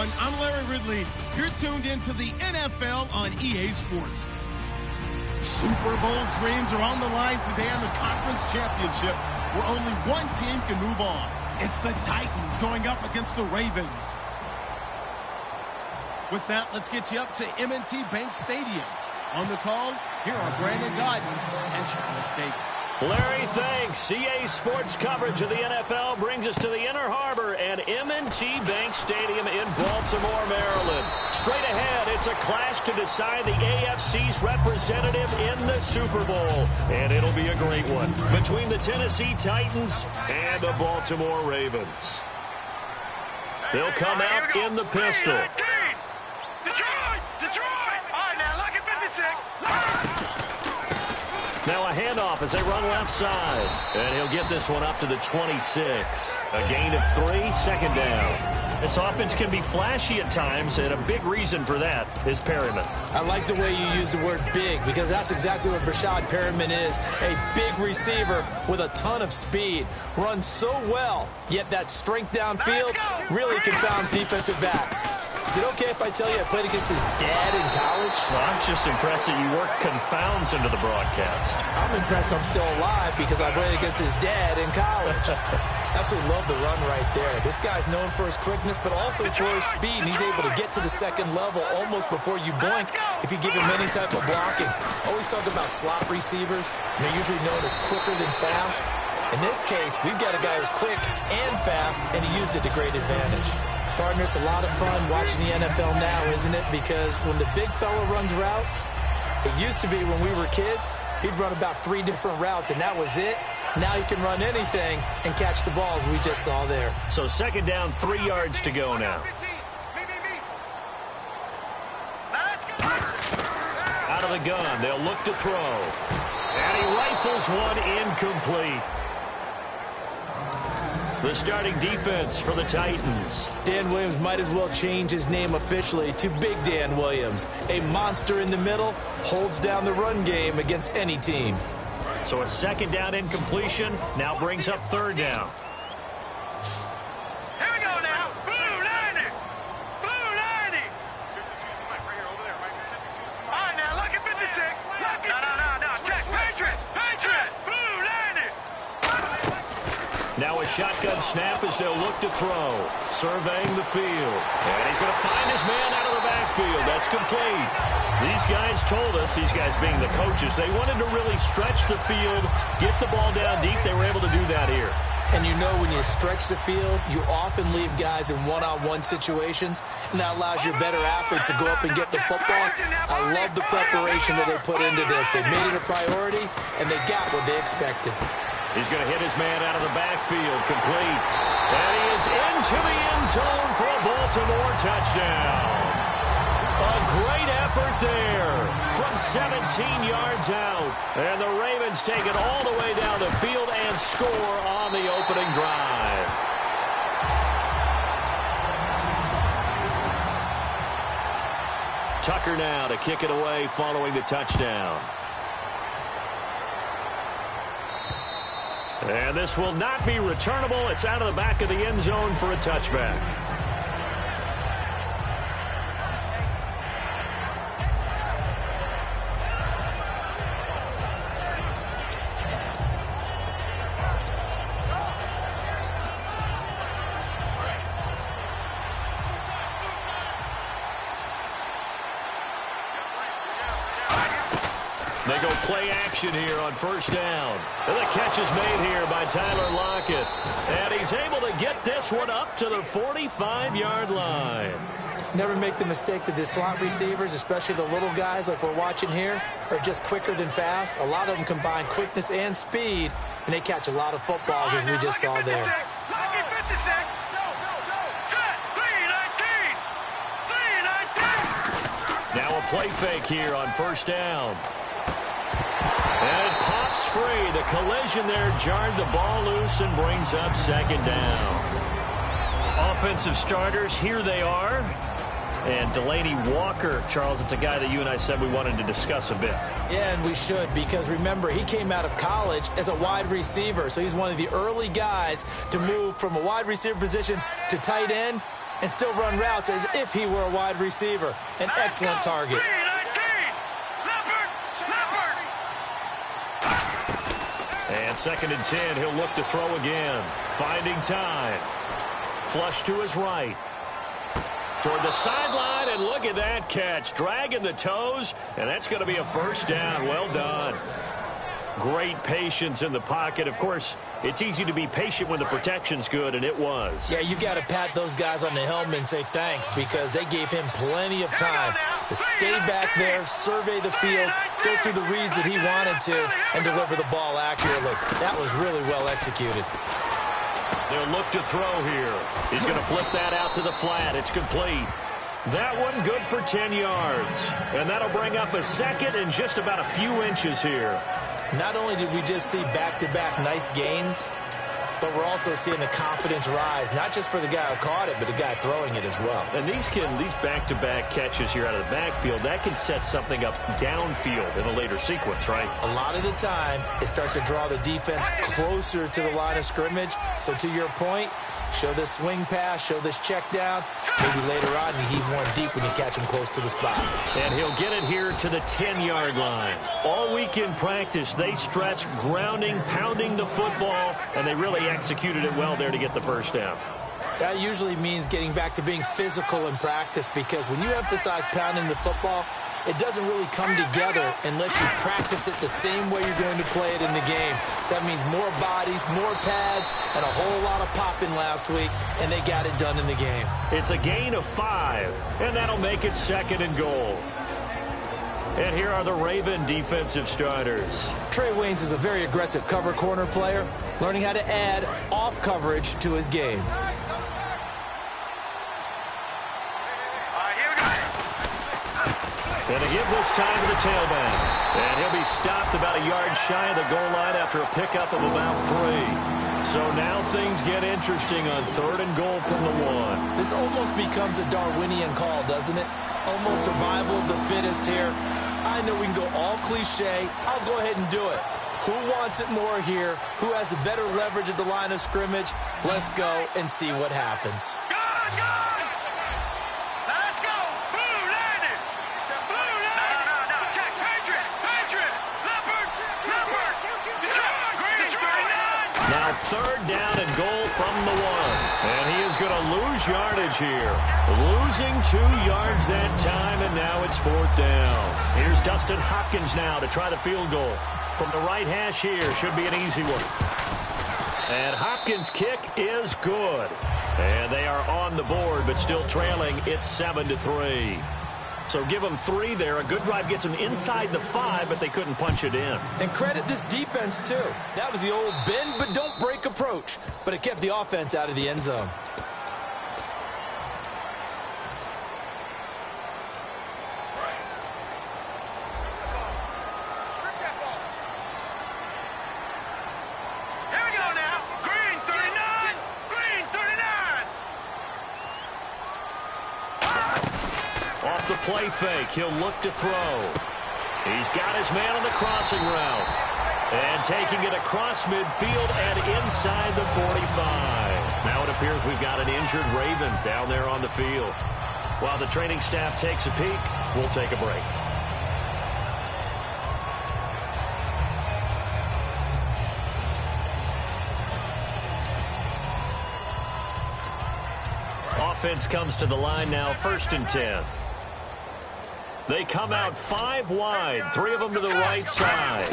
everyone. I'm Larry Ridley. You're tuned into the NFL on EA Sports. Super Bowl dreams are on the line today on the conference championship, where only one team can move on. It's the Titans going up against the Ravens. With that, let's get you up to M&T Bank Stadium. On the call, here are Brandon Godden and Charles Davis. Larry, thanks. EA Sports coverage of the NFL brings us to the Inner Harbor at M&T Bank Stadium in Baltimore, Maryland. Straight ahead, it's a clash to decide the AFC's representative in the Super Bowl. And it'll be a great one between the Tennessee Titans and the Baltimore Ravens. They'll come out in the pistol. Detroit! All right, now, look at 56. Now a handoff as they run left side. And he'll get this one up to the 26. A gain of 3, second down. This offense can be flashy at times, and a big reason for that is Perryman. I like the way you use the word big, because that's exactly what Brashad Perryman is. A big receiver with a ton of speed. Runs so well, yet that strength downfield really confounds defensive backs. Is it okay if I tell you I played against his dad in college? Well, I'm just impressed that you work confounds into the broadcast. I'm impressed I'm still alive because I played against his dad in college. Absolutely love the run right there. This guy's known for his quickness, but also for his speed. And he's able to get to the second level almost before you blink if you give him any type of blocking. Always talk about slot receivers. They're usually known as quicker than fast. In this case, we've got a guy who's quick and fast, and he used it to great advantage. Partner, it's a lot of fun watching the NFL now, isn't it? Because when the big fella runs routes, it used to be when we were kids, he'd run about 3 different routes, and that was it. Now he can run anything and catch the balls we just saw there. So second down, 3 yards to go now. Out of the gun, they'll look to throw. And he rifles one incomplete. The starting defense for the Titans. Dan Williams might as well change his name officially to Big Dan Williams. A monster in the middle, holds down the run game against any team. So a second down incompletion now brings up third down. Here we go now. Blue 90. Blue 90. All right, now look at 56. No. Check. Patriot. Blue 90. Now a shotgun snap as they'll look to throw. Surveying the field. And he's going to find his man out of the backfield. That's complete. These guys told us, these guys being the coaches, they wanted to really stretch the field, get the ball down deep. They were able to do that here. And you know when you stretch the field, you often leave guys in one-on-one situations, and that allows your better athletes to go up and get the football. I love the preparation that they put into this. They made it a priority, and they got what they expected. He's going to hit his man out of the backfield, complete. And he is into the end zone for a Baltimore touchdown. A great effort there from 17 yards out. And the Ravens take it all the way down the field and score on the opening drive. Tucker now to kick it away following the touchdown. And this will not be returnable. It's out of the back of the end zone for a touchback. They go play action here on first down. And the catch is made here by Tyler Lockett. And he's able to get this one up to the 45-yard line. Never make the mistake that the slot receivers, especially the little guys like we're watching here, are just quicker than fast. A lot of them combine quickness and speed, and they catch a lot of footballs as we just saw there. Now a play fake here on first down. And it pops free. The collision there jarred the ball loose and brings up second down. Offensive starters, here they are. And Delaney Walker, Charles, it's a guy that you and I said we wanted to discuss a bit. Yeah, and we should, because remember, he came out of college as a wide receiver, so he's one of the early guys to move from a wide receiver position to tight end. and still run routes as if he were a wide receiver. An excellent target. And 2nd and 10, he'll look to throw again. Finding time. Flush to his right. Toward the sideline, and look at that catch. Dragging the toes, and that's going to be a first down. Well done. Great patience in the pocket. Of course, it's easy to be patient when the protection's good, and it was. Yeah, you got to pat those guys on the helmet and say thanks, because they gave him plenty of time to stay back there, survey the field, go through the reads that he wanted to, and deliver the ball accurately. That was really well executed. They'll look to throw here. He's going to flip that out to the flat. It's complete. That one good for 10 yards. And that'll bring up a 2nd and just about a few inches here. Not only did we just see back-to-back nice gains, but we're also seeing the confidence rise, not just for the guy who caught it, but the guy throwing it as well. And these back-to-back catches here out of the backfield, that can set something up downfield in a later sequence, right? A lot of the time, it starts to draw the defense closer to the line of scrimmage. So to your point, show this swing pass, show this check down. Maybe later on you heave one deep when you catch him close to the spot. And he'll get it here to the 10-yard line. All week in practice, they stress grounding, pounding the football, and they really executed it well there to get the first down. That usually means getting back to being physical in practice, because when you emphasize pounding the football, it doesn't really come together unless you practice it the same way you're going to play it in the game. So that means more bodies, more pads, and a whole lot of popping last week, and they got it done in the game. It's a gain of 5, and that'll make it 2nd and goal. And here are the Raven defensive starters. Trey Waynes is a very aggressive cover corner player, learning how to add off coverage to his game. And to give this time to the tailback. And he'll be stopped about a yard shy of the goal line after a pickup of about 3. So now things get interesting on 3rd and goal from the 1. This almost becomes a Darwinian call, doesn't it? Almost survival of the fittest here. I know we can go all cliche. I'll go ahead and do it. Who wants it more here? Who has a better leverage at the line of scrimmage? Let's go and see what happens. Now 3rd down and goal from the 1. And he is going to lose yardage here. Losing 2 yards that time, and now it's 4th down. Here's Dustin Hopkins now to try the field goal. From the right hash here, should be an easy one. And Hopkins' kick is good. And they are on the board, but still trailing. It's 7-3. So give them 3 there. A good drive gets them inside the 5, but they couldn't punch it in. And credit this defense, too. That was the old bend but don't break approach, but it kept the offense out of the end zone. Here we go now. Green 39. Green 39. Off the play fake, he'll look to throw. He's got his man on the crossing route. And taking it across midfield and inside the 45. Now it appears we've got an injured Raven down there on the field. While the training staff takes a peek, we'll take a break. Offense comes to the line now, 1st and 10. They come out 5 wide, 3 of them to the right side.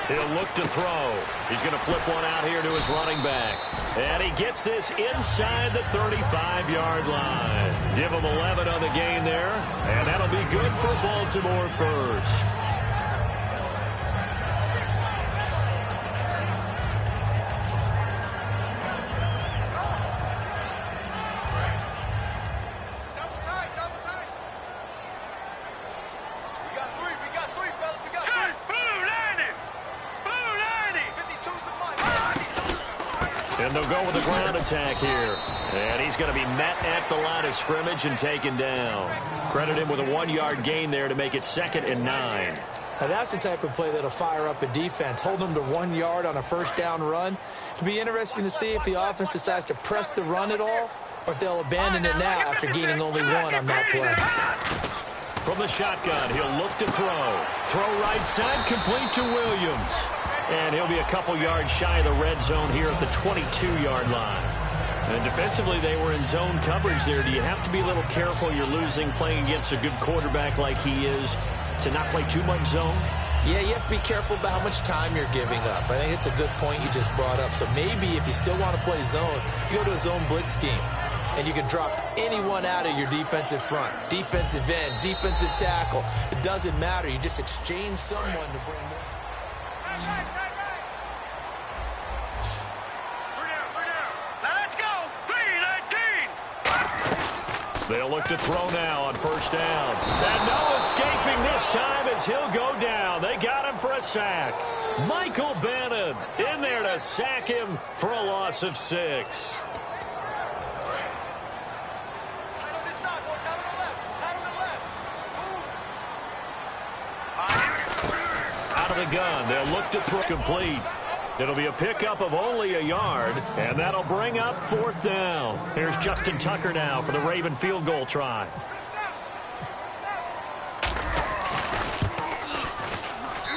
He'll look to throw. He's going to flip one out here to his running back. And he gets this inside the 35-yard line. Give him 11 on the gain there, and that'll be good for Baltimore first. And they'll go with a ground attack here. And he's going to be met at the line of scrimmage and taken down. Credit him with a 1-yard gain there to make it 2nd and 9. Now that's the type of play that'll fire up a defense. Hold them to 1 yard on a 1st down run. It'll be interesting to see if the offense decides to press the run at all or if they'll abandon it now after gaining only one on that play. From the shotgun, he'll look to throw. Throw right side, complete to Williams. And he'll be a couple yards shy of the red zone here at the 22-yard line. And defensively, they were in zone coverage there. Do you have to be a little careful? You're losing playing against a good quarterback like he is to not play too much zone? Yeah, you have to be careful about how much time you're giving up. I think it's a good point you just brought up. So maybe if you still want to play zone, you go to a zone blitz scheme. And you can drop anyone out of your defensive front. Defensive end, defensive tackle. It doesn't matter. You just exchange someone to bring more. They'll look to throw now on first down. And no escaping this time as he'll go down. They got him for a sack. Michael Bannon in there to sack him for a loss of 6. Out of the gun, they'll look to throw complete. It'll be a pickup of only a yard, and that'll bring up 4th down. Here's Justin Tucker now for the Raven field goal try.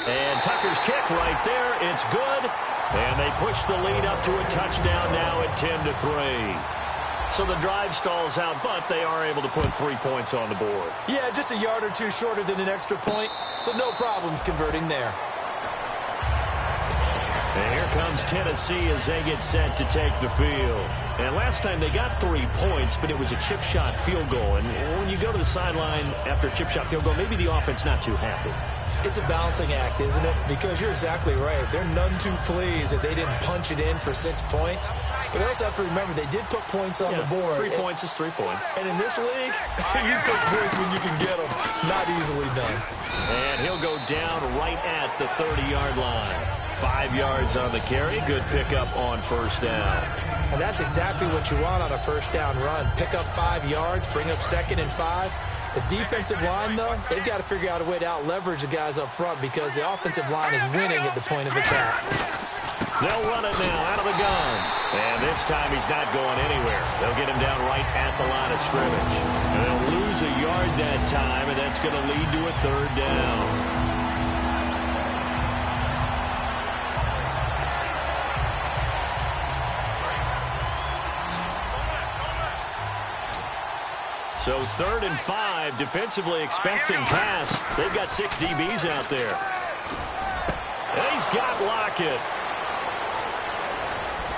And Tucker's kick right there. It's good. And they push the lead up to a touchdown now at 10-3. So the drive stalls out, but they are able to put 3 points on the board. Yeah, just a yard or two shorter than an extra point, so no problems converting there. And here comes Tennessee as they get set to take the field. And last time they got 3 points, but it was a chip shot field goal. And when you go to the sideline after a chip shot field goal, maybe the offense not too happy. It's a balancing act, isn't it? Because you're exactly right. They're none too pleased that they didn't punch it in for 6 points. But they also have to remember they did put points on the board. 3 points is 3 points. And in this league, you take points when you can get them. Not easily done. And he'll go down right at the 30-yard line. 5 yards on the carry. Good pickup on first down. And that's exactly what you want on a first down run. Pick up 5 yards, bring up 2nd and 5. The defensive line, though, they've got to figure out a way to out-leverage the guys up front because the offensive line is winning at the point of attack. They'll run it now out of the gun. And this time he's not going anywhere. They'll get him down right at the line of scrimmage. And they'll lose a yard that time, and that's going to lead to a 3rd down. So 3rd and 5, defensively expecting pass. They've got 6 DBs out there. And he's got Lockett.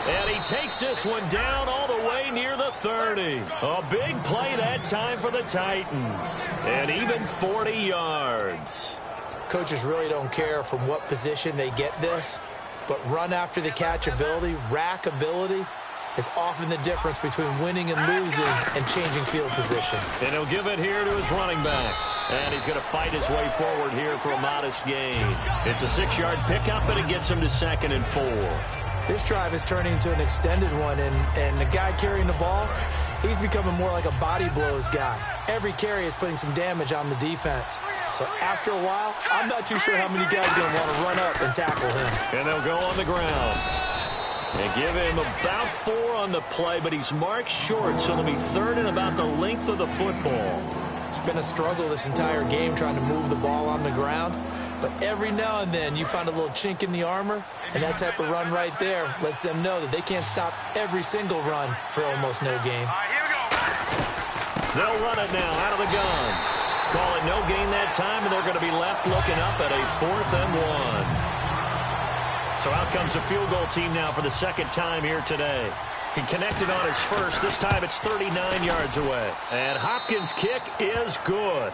And he takes this one down all the way near the 30. A big play that time for the Titans. And even 40 yards. Coaches really don't care from what position they get this, but run after the catch ability, rack ability, is often the difference between winning and losing and changing field position. And he'll give it here to his running back. And he's going to fight his way forward here for a modest gain. It's a 6-yard pickup, and it gets him to 2nd and 4. This drive is turning into an extended one, and the guy carrying the ball, he's becoming more like a body blows guy. Every carry is putting some damage on the defense. So after a while, I'm not too sure how many guys are going to want to run up and tackle him. And they'll go on the ground. And give him about 4 on the play, but he's marked short, so it'll be 3rd and about the length of the football. It's been a struggle this entire game trying to move the ball on the ground, but every now and then you find a little chink in the armor, and that type of run right there lets them know that they can't stop every single run for almost no gain. They'll run it now out of the gun. Call it no gain that time, and they're going to be left looking up at a 4th and 1. So out comes the field goal team now for the 2nd time here today. He connected on his first. This time it's 39 yards away. And Hopkins' kick is good.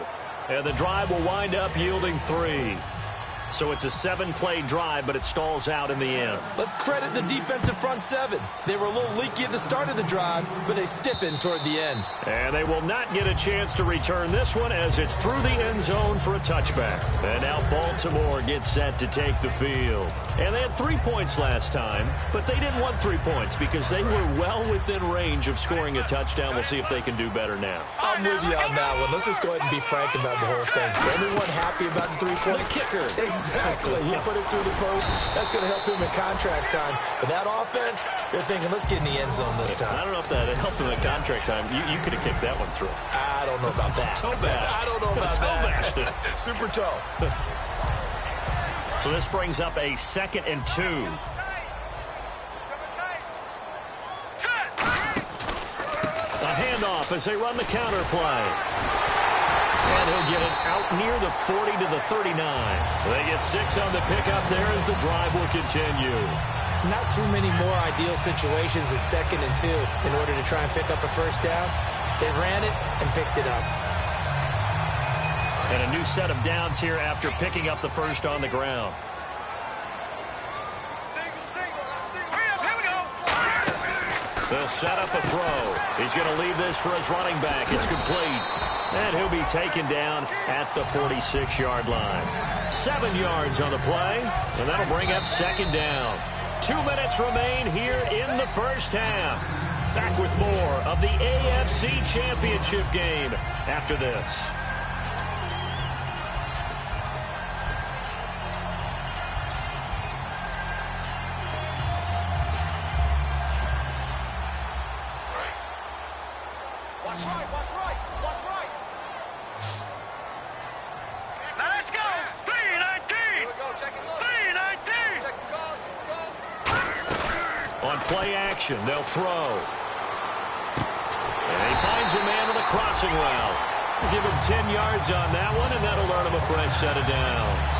And the drive will wind up yielding 3. So it's a 7-play drive, but it stalls out in the end. Let's credit the defensive front 7. They were a little leaky at the start of the drive, but they stiffened toward the end. And they will not get a chance to return this one as it's through the end zone for a touchback. And now Baltimore gets set to take the field. And they had 3 points last time, but they didn't want 3 points because they were well within range of scoring a touchdown. We'll see if they can do better now. I'm with you on that one. Let's just go ahead and be frank about the whole thing. Everyone happy about the 3-point? The kicker. Exactly. He put it through the post. That's going to help him in contract time. But that offense, they're thinking, let's get in the end zone this time. I don't know if that helped him in contract time. You could have kicked that one through. I don't know about that. Toe bash. I don't know about that. Toe bashed it. Super toe. So this brings up a 2nd and 2. A handoff as they run the counter play. And he'll get it out near the 40 to the 39. They get 6 on the pickup there as the drive will continue. Not too many more ideal situations at 2nd and 2 in order to try and pick up a first down. They ran it and picked it up. And a new set of downs here after picking up the first on the ground. They'll set up a throw. He's going to leave this for his running back. It's complete. And he'll be taken down at the 46-yard line. 7 yards on the play, and that'll bring up 2nd down. 2 minutes remain here in the first half. Back with more of the AFC Championship game after this. Play action. They'll throw. And he finds a man with a crossing route. Give him 10 yards on that one, and that'll earn him a fresh set of downs.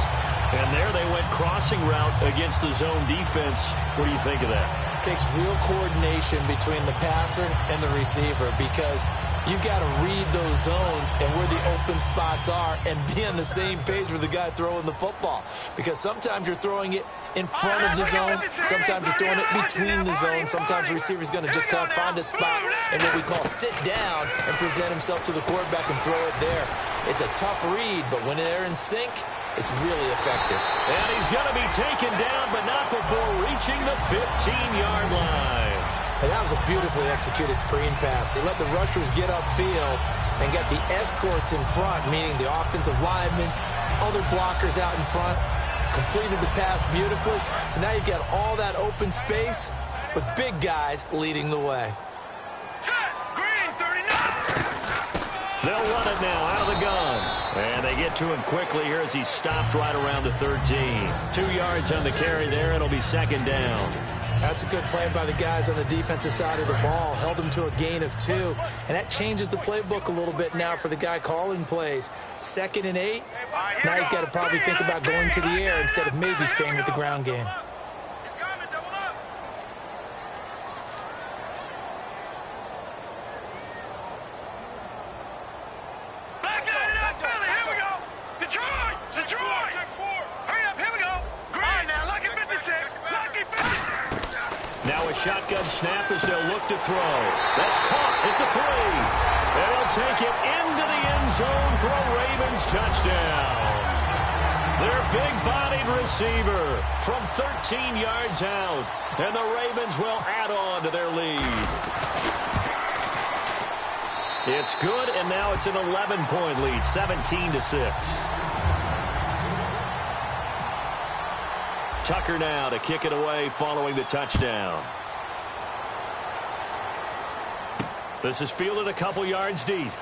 And there they went crossing route against the zone defense. What do you think of that? It takes real coordination between the passer and the receiver because you've got to read those zones and where the open spots are and be on the same page with the guy throwing the football. Because sometimes you're throwing it in front of the zone. Sometimes you're throwing it between the zones. Sometimes the receiver's going to just kind of find a spot and what we call sit down and present himself to the quarterback and throw it there. It's a tough read, but when they're in sync, it's really effective. And he's going to be taken down, but not before reaching the 15-yard line. And that was a beautifully executed screen pass. They let the rushers get upfield and get the escorts in front, meaning the offensive linemen, other blockers out in front, completed the pass beautifully. So now you've got all that open space with big guys leading the way. Green 39. They'll run it now out of the gun. And they get to him quickly here as he stopped right around the 13. 2 yards on the carry there. It'll be 2nd down. That's a good play by the guys on the defensive side of the ball. Held them to a gain of 2. And that changes the playbook a little bit now for the guy calling plays. 2nd and 8. Now he's got to probably think about going to the air instead of maybe staying with the ground game. Shotgun snap as they'll look to throw. That's caught at the 3. And they'll take it into the end zone for a Ravens touchdown. Their big-bodied receiver from 13 yards out. And the Ravens will add on to their lead. It's good, and now it's an 11-point lead, 17-6. Tucker now to kick it away following the touchdown. This is fielded a couple yards deep.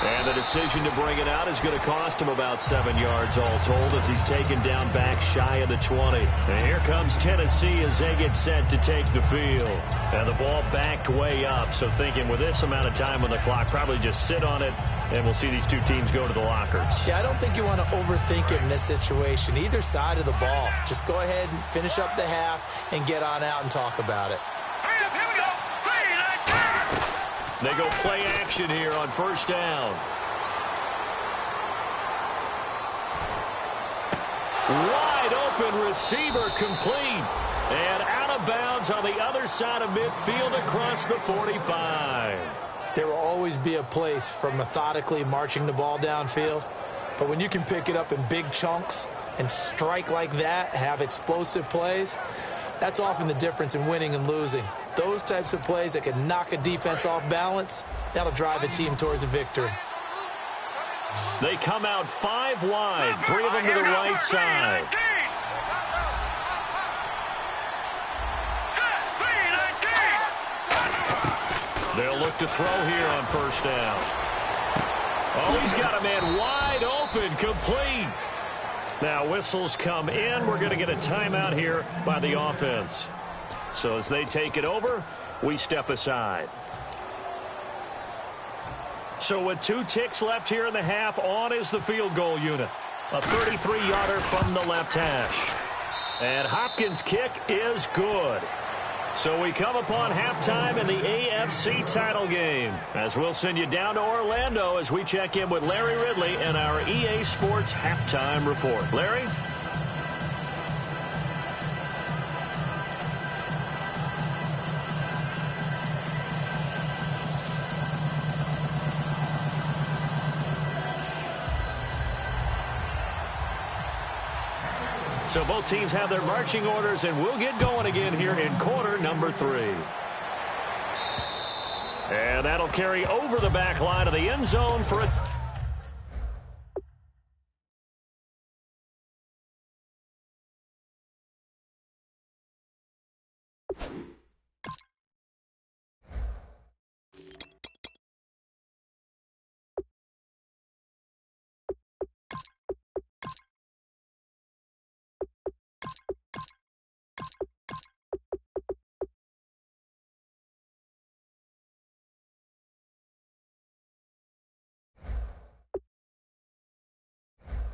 And the decision to bring it out is going to cost him about 7 yards all told as he's taken down back shy of the 20. And here comes Tennessee as they get set to take the field. And the ball backed way up, so thinking with this amount of time on the clock, probably just sit on it, and we'll see these two teams go to the lockers. Yeah, I don't think you want to overthink it in this situation. Either side of the ball. Just go ahead and finish up the half and get on out and talk about it. They go play action here on first down. Wide open receiver complete. And out of bounds on the other side of midfield across the 45. There will always be a place for methodically marching the ball downfield. But when you can pick it up in big chunks and strike like that, have explosive plays, that's often the difference in winning and losing. Those types of plays that can knock a defense off balance, that'll drive a team towards a victory. They come out 5 wide, 3 of them to the right side. They'll look to throw here on first down. Oh, he's got a man wide open, complete. Now whistles come in. We're going to get a timeout here by the offense. So as they take it over, we step aside. So with 2 ticks left here in the half, on is the field goal unit. A 33-yarder from the left hash. And Hopkins' kick is good. So we come upon halftime in the AFC title game, as we'll send you down to Orlando as we check in with Larry Ridley and our EA Sports halftime report. Larry? So both teams have their marching orders, and we'll get going again here in quarter number 3. And that'll carry over the back line of the end zone for a...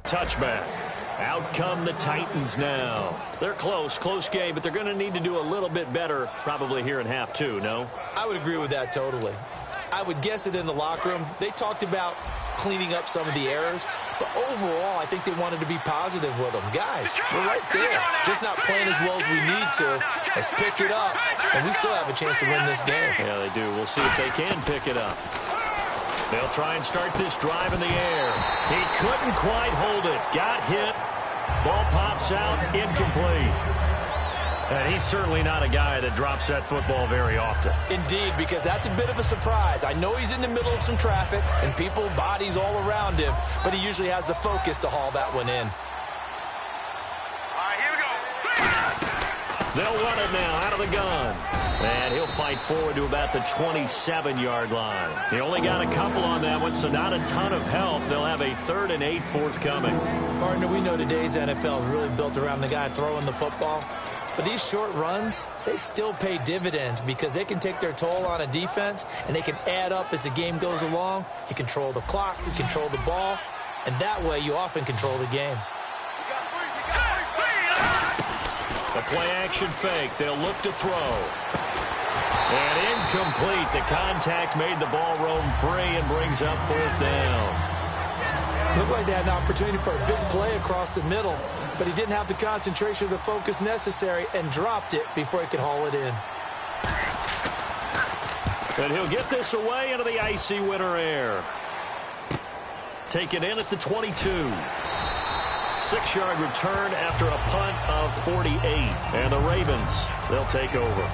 touchback. Out come the Titans now. They're close game, but they're going to need to do a little bit better probably here in half 2, no? I would agree with that totally. I would guess it in the locker room. They talked about cleaning up some of the errors, but overall, I think they wanted to be positive with them. Guys, we're right there. Just not playing as well as we need to. Let's pick it up, and we still have a chance to win this game. Yeah, they do. We'll see if they can pick it up. They'll try and start this drive in the air. He couldn't quite hold it. Got hit. Ball pops out. Incomplete. And he's certainly not a guy that drops that football very often. Indeed, because that's a bit of a surprise. I know he's in the middle of some traffic and people, bodies all around him, but he usually has the focus to haul that one in. All right, here we go. They'll run it now out of the gun. And he'll fight forward to about the 27-yard line. He only got a couple on that one, so not a ton of help. They'll have a 3rd and 8 forthcoming. Partner, we know today's NFL is really built around the guy throwing the football. But these short runs, they still pay dividends because they can take their toll on a defense and they can add up as the game goes along. You control the clock, you control the ball, and that way you often control the game. The play-action fake. They'll look to throw. And incomplete. The contact made the ball roam free and brings up 4th down. Looked like they had an opportunity for a big play across the middle, but he didn't have the concentration or the focus necessary and dropped it before he could haul it in. And he'll get this away into the icy winter air. Take it in at the 22. 6-yard return after a punt of 48. And the Ravens, they'll take over.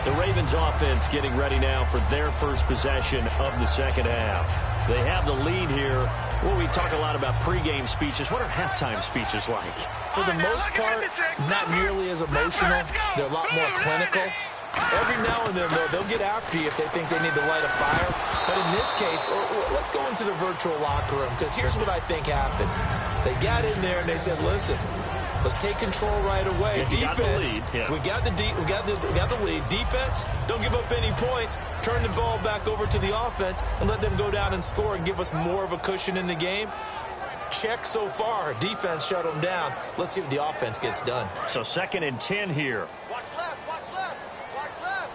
The Ravens offense getting ready now for their first possession of the second half. They have the lead here. Well, we talk a lot about pregame speeches. What are halftime speeches like? For the most part, not nearly as emotional. They're a lot more clinical. Every now and then, though, they'll get after you if they think they need to light a fire. But in this case, let's go into the virtual locker room, because here's what I think happened. They got in there and they said, listen, let's take control right away. Defense, we got the lead. Defense, don't give up any points. Turn the ball back over to the offense and let them go down and score and give us more of a cushion in the game. Check so far. Defense shut them down. Let's see what the offense gets done. So 2nd and 10 here. Watch left, watch left, watch left.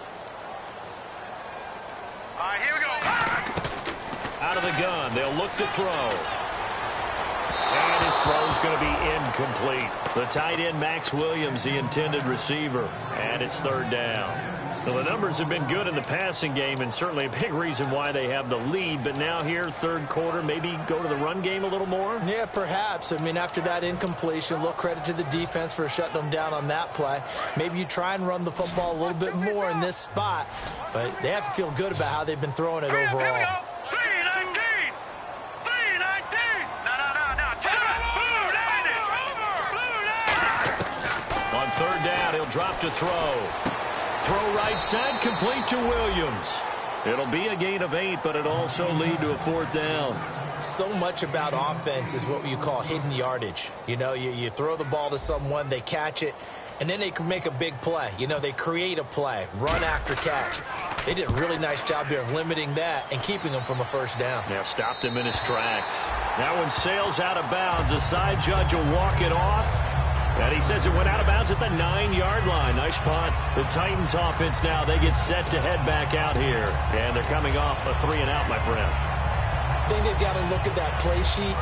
All right, here we go. Out of the gun, they'll look to throw. And his throw's going to be incomplete. The tight end, Max Williams, the intended receiver. And it's 3rd down. Well, the numbers have been good in the passing game, and certainly a big reason why they have the lead. But now here, 3rd quarter, maybe go to the run game a little more? Yeah, perhaps. I mean, after that incompletion, a little credit to the defense for shutting them down on that play. Maybe you try and run the football a little bit more in this spot. But they have to feel good about how they've been throwing it overall. On third down, he'll drop to throw. Throw right side, complete to Williams. It'll be a gain of 8, but it'll also lead to a fourth down. So much about offense is what you call hidden yardage. You know, you throw the ball to someone, they catch it, and then they can make a big play. You know, they create a play, run after catch. They did a really nice job there of limiting that and keeping him from a first down. Yeah, stopped him in his tracks. That one sails out of bounds. The side judge will walk it off. And he says it went out of bounds at the 9-yard line. Nice punt. The Titans offense now, they get set to head back out here. And they're coming off a 3-and-out, my friend. I think they've got to look at that play sheet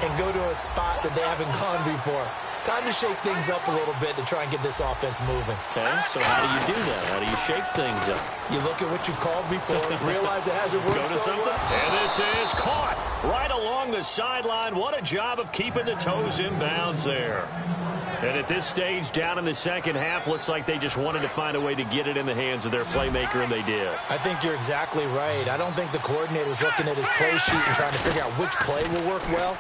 and go to a spot that they haven't gone before. Time to shake things up a little bit to try and get this offense moving. Okay, so how do you do that? How do you shake things up? You look at what you've called before, realize it hasn't worked Go to so something. well. And this is caught right along the sideline. What a job of keeping the toes in bounds there. And at this stage, down in the second half, looks like they just wanted to find a way to get it in the hands of their playmaker, and they did. I think you're exactly right. I don't think the coordinator's looking at his play sheet and trying to figure out which play will work well.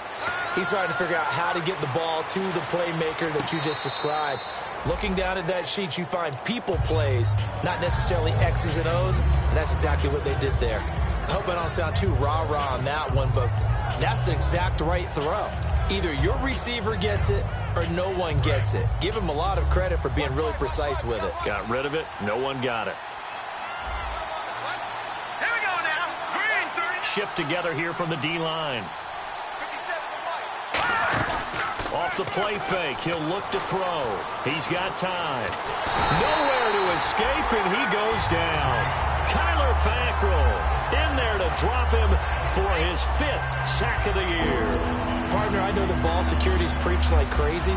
He's trying to figure out how to get the ball to the playmaker that you just described. Looking down at that sheet, you find people plays, not necessarily X's and O's, and that's exactly what they did there. I hope I don't sound too rah-rah on that one, but that's the exact right throw. Either your receiver gets it or no one gets it. Give him a lot of credit for being really precise with it. Got rid of it. No one got it. Here we go now. Green 30. Shift together here from the D-line. Off the play fake, he'll look to throw. He's got time. Nowhere to escape, and he goes down. Kyler Fackrell in there to drop him for his 5th sack of the year. Partner, I know the ball security's preached like crazy,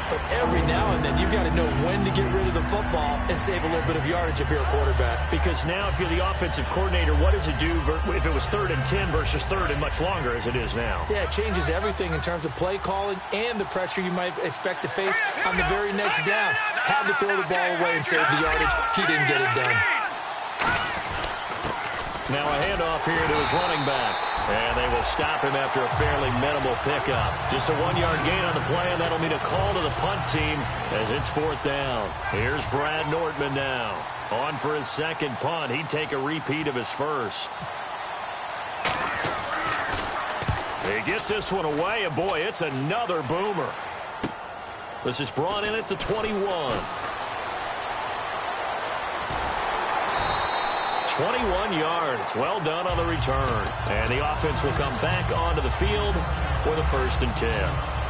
but every now and then you've got to know when to get rid of the football and save a little bit of yardage if you're a quarterback. Because now if you're the offensive coordinator, what does it do if it was 3rd and 10 versus 3rd and much longer as it is now? Yeah, it changes everything in terms of play calling and the pressure you might expect to face on the very next down. Had to throw the ball away and save the yardage. He didn't get it done. Now a handoff here to his running back. And they will stop him after a fairly minimal pickup. Just a 1-yard gain on the play, and that'll mean a call to the punt team as it's 4th down. Here's Brad Nortman now. On for his second punt. He'd take a repeat of his first. He gets this one away, and boy, it's another boomer. This is brought in at the 21. 21 yards. Well done on the return. And the offense will come back onto the field for the 1st and 10.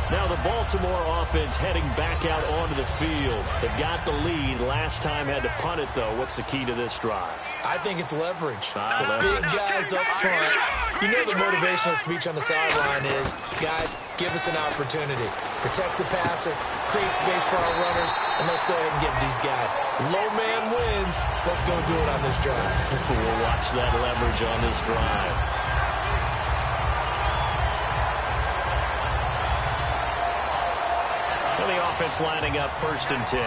Now the Baltimore offense heading back out onto the field. They've got the lead. Last time had to punt it, though. What's the key to this drive? I think it's leverage. The big guys up front. You know the motivational speech on the sideline is, guys, give us an opportunity. Protect the passer, create space for our runners, and let's go ahead and give these guys. Low man wins. Let's go do it on this drive. We'll watch that leverage on this drive. And the offense lining up 1st and 10.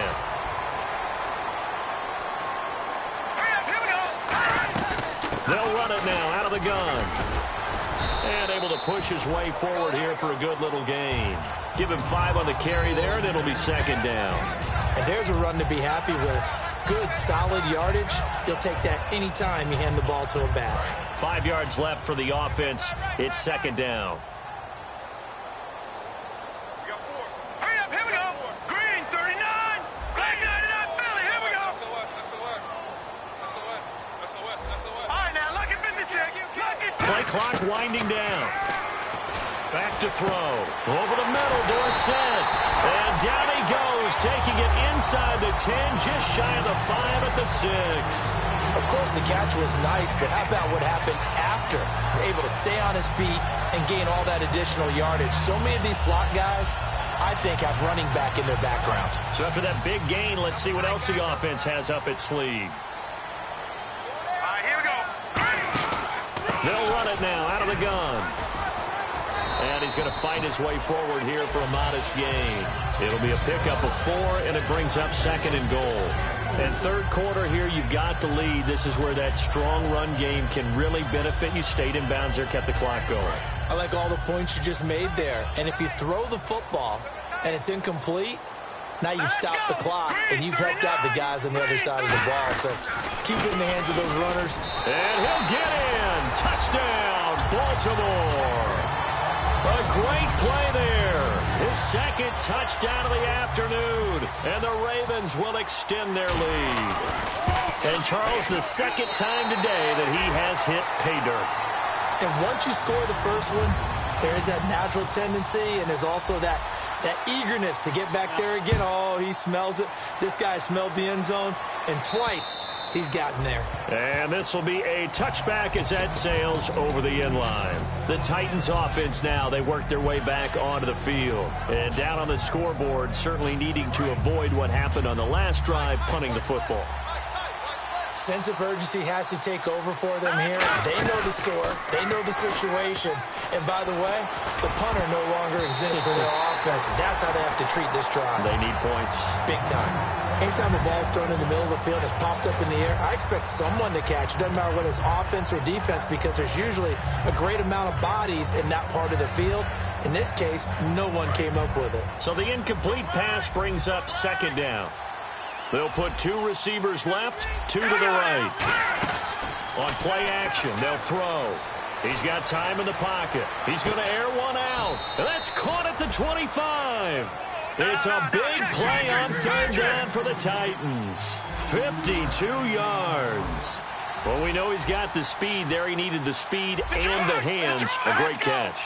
They'll run it now out of the gun. And able to push his way forward here for a good little gain. Give him 5 on the carry there, and it'll be 2nd down. And there's a run to be happy with. Good, solid yardage. He'll take that any time you hand the ball to him back. 5 yards left for the offense. It's 2nd down. Hurry up, here we go. Green 39. Black 99 Philly, here we go. All right, now, lucky 56. Play clock winding down. Back to throw. Over the middle, Dorsett. And down he goes, taking it inside the 10, just shy of the 5 at the 6. Of course, the catch was nice, but how about what happened after? Able to stay on his feet and gain all that additional yardage. So many of these slot guys, I think, have running back in their background. So after that big gain, let's see what else the offense has up its sleeve. All right, here we go. They'll run it now out of the gun. And he's going to fight his way forward here for a modest gain. It'll be a pickup of 4, and it brings up 2nd and goal. And 3rd quarter here, you've got the lead. This is where that strong run game can really benefit you. Stayed in bounds there, kept the clock going. I like all the points you just made there. And if you throw the football and it's incomplete, Now you stop the clock, and you've helped out the guys on the other side of the ball. So keep it in the hands of those runners. And he'll get in. Touchdown, Baltimore. A great play there. His second touchdown of the afternoon. And the Ravens will extend their lead. And Charles, the second time today that he has hit pay dirt. And once you score the first one, there's that natural tendency, and there's also that eagerness to get back there again. Oh, he smells it. This guy smelled the end zone, and twice he's gotten there. And this will be a touchback as that sails over the end line. The Titans offense now, they work their way back onto the field. And down on the scoreboard, certainly needing to avoid what happened on the last drive, punting the football. Sense of urgency has to take over for them here. They know the score. They know the situation. And by the way, the punter no longer exists for their offense. That's how they have to treat this drive. They need points. Big time. Anytime a ball's thrown in the middle of the field and it's popped up in the air, I expect someone to catch. It doesn't matter whether it's offense or defense, because there's usually a great amount of bodies in that part of the field. In this case, no one came up with it. So the incomplete pass brings up second down. They'll put two receivers left, two to the right. On play action, they'll throw. He's got time in the pocket. He's going to air one out. And that's caught at the 25. It's a big play on third down for the Titans. 52 yards. Well, we know he's got the speed there. He needed the speed and the hands. A great catch.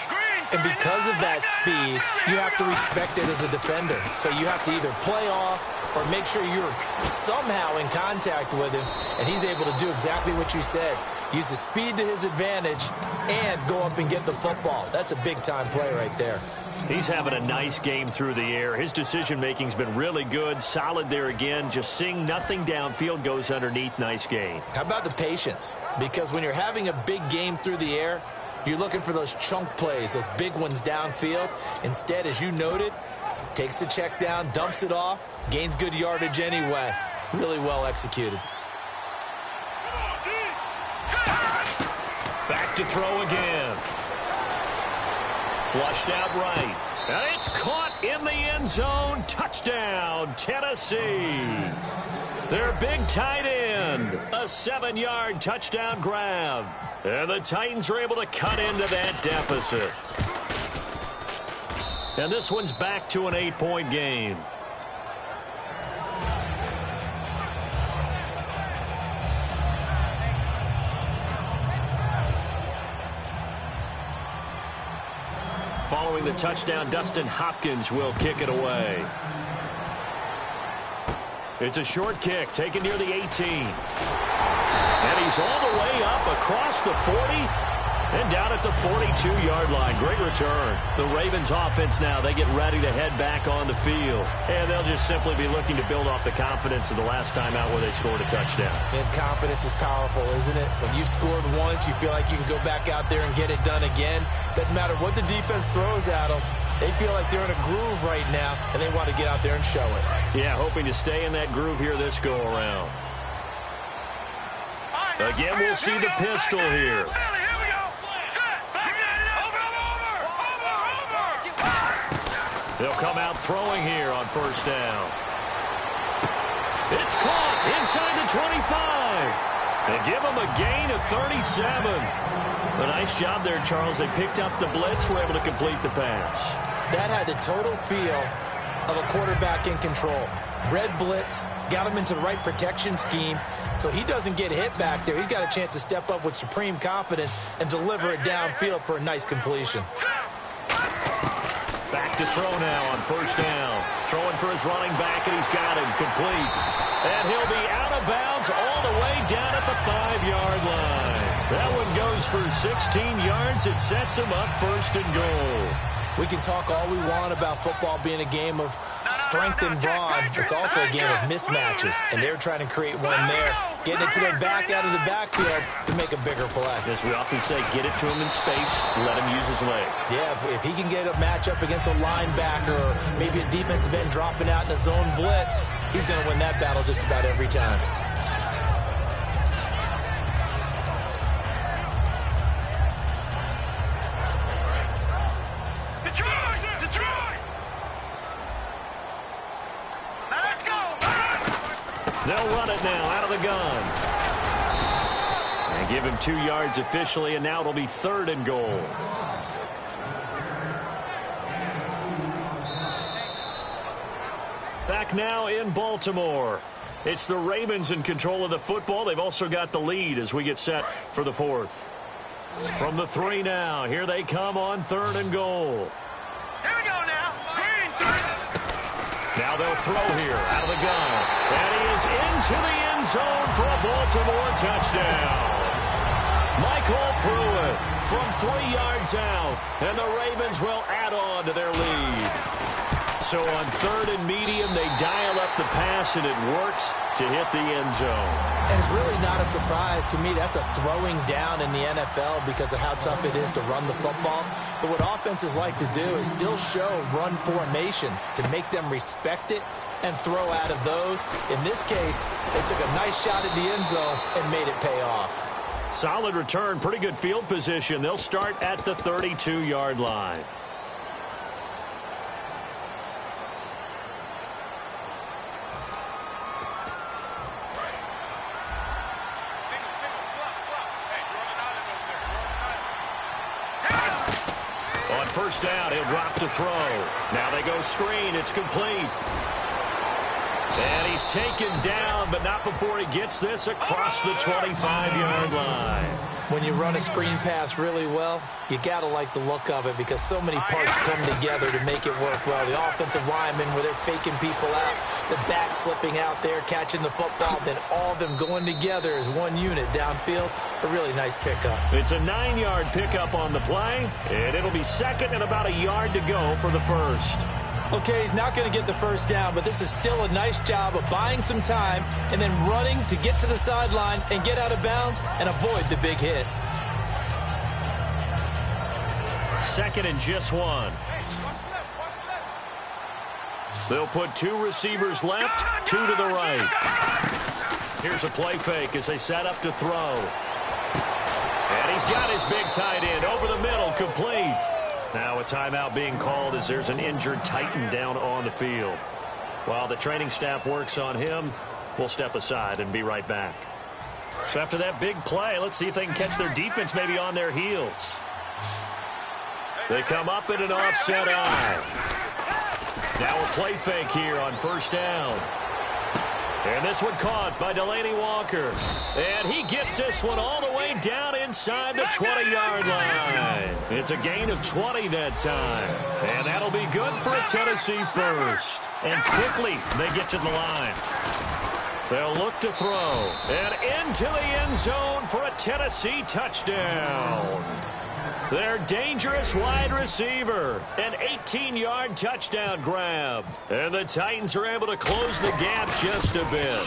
And because of that speed, you have to respect it as a defender. So you have to either play off or make sure you're somehow in contact with him, and he's able to do exactly what you said. Use the speed to his advantage and go up and get the football. That's a big-time play right there. He's having a nice game through the air. His decision-making's been really good, solid there again. Just seeing nothing downfield, goes underneath. Nice game. How about the patience? Because when you're having a big game through the air, you're looking for those chunk plays, those big ones downfield. Instead, as you noted, takes the check down, dumps it off, gains good yardage anyway. Really well executed. Back to throw again. Flushed out right. And it's caught in the end zone. Touchdown, Tennessee. Their big tight end. A 7-yard touchdown grab. And the Titans are able to cut into that deficit. And this one's back to an 8-point game. Following the touchdown, Dustin Hopkins will kick it away. It's a short kick taken near the 18. And he's all the way up across the 40 and down at the 42-yard line. Great return. The Ravens offense now, they get ready to head back on the field. And they'll just simply be looking to build off the confidence of the last time out where they scored a touchdown. And confidence is powerful, isn't it? When you've scored once, you feel like you can go back out there and get it done again. Doesn't matter what the defense throws at them. They feel like they're in a groove right now, and they want to get out there and show it. Yeah, hoping to stay in that groove here this go-around. Again, we'll see the pistol here. They'll come out throwing here on first down. It's caught inside the 25. They give him a gain of 37. A nice job there, Charles. They picked up the blitz, were able to complete the pass. That had the total feel of a quarterback in control. Red blitz, got him into the right protection scheme, so he doesn't get hit back there. He's got a chance to step up with supreme confidence and deliver it downfield for a nice completion. Back to throw now on first down. Throwing for his running back, and he's got him complete. And he'll be out of bounds all the way down at the 5-yard line. That one goes for 16 yards. It sets him up first and goal. We can talk all we want about football being a game of strength and brawn. It's also a game of mismatches, and they're trying to create one there, getting it to their back out of the backfield to make a bigger play. As we often say, get it to him in space, let him use his leg. Yeah, if he can get a matchup against a linebacker or maybe a defensive end dropping out in a zone blitz, he's going to win that battle just about every time. They'll run it now out of the gun. And give him 2 yards officially, and now it'll be 3rd and goal. Back now in Baltimore. It's the Ravens in control of the football. They've also got the lead as we get set for the 4th. From the 3 now. Here they come on 3rd and goal. Here we go now. Green. Now they'll throw here out of the gun. And he is into the end zone for a Baltimore touchdown. Michael Pruitt from 3 yards out. And the Ravens will add on to their lead. So on 3rd and medium, they dial up the pass, and it works to hit the end zone. And it's really not a surprise to me. That's a throwing down in the NFL because of how tough it is to run the football. But what offenses like to do is still show run formations to make them respect it and throw out of those. In this case, they took a nice shot at the end zone and made it pay off. Solid return, pretty good field position. They'll start at the 32-yard line. On 1st down, he'll drop to throw. Now they go screen. It's complete. And he's taken down, but not before he gets this across the 25-yard line. When you run a screen pass really well, you got to like the look of it because so many parts come together to make it work well. The offensive linemen, where they're faking people out, the back slipping out there, catching the football, then all of them going together as one unit downfield. A really nice pickup. It's a 9-yard pickup on the play, and it'll be 2nd and about a yard to go for the 1st. Okay, he's not going to get the 1st down, but this is still a nice job of buying some time and then running to get to the sideline and get out of bounds and avoid the big hit. 2nd and just 1. They'll put 2 receivers left, 2 to the right. Here's a play fake as they set up to throw. And he's got his big tight end over the middle, complete. Now a timeout being called as there's an injured Titan down on the field. While the training staff works on him, we'll step aside and be right back. So after that big play, let's see if they can catch their defense maybe on their heels. They come up in an offset eye. Now a play fake here on 1st down. And this one caught by Delaney Walker. And he gets this one all the way down inside the 20-yard line. It's a gain of 20 that time. And that'll be good for a Tennessee 1st. And quickly they get to the line. They'll look to throw. And into the end zone for a Tennessee touchdown. Their dangerous wide receiver. An 18-yard touchdown grab. And the Titans are able to close the gap just a bit.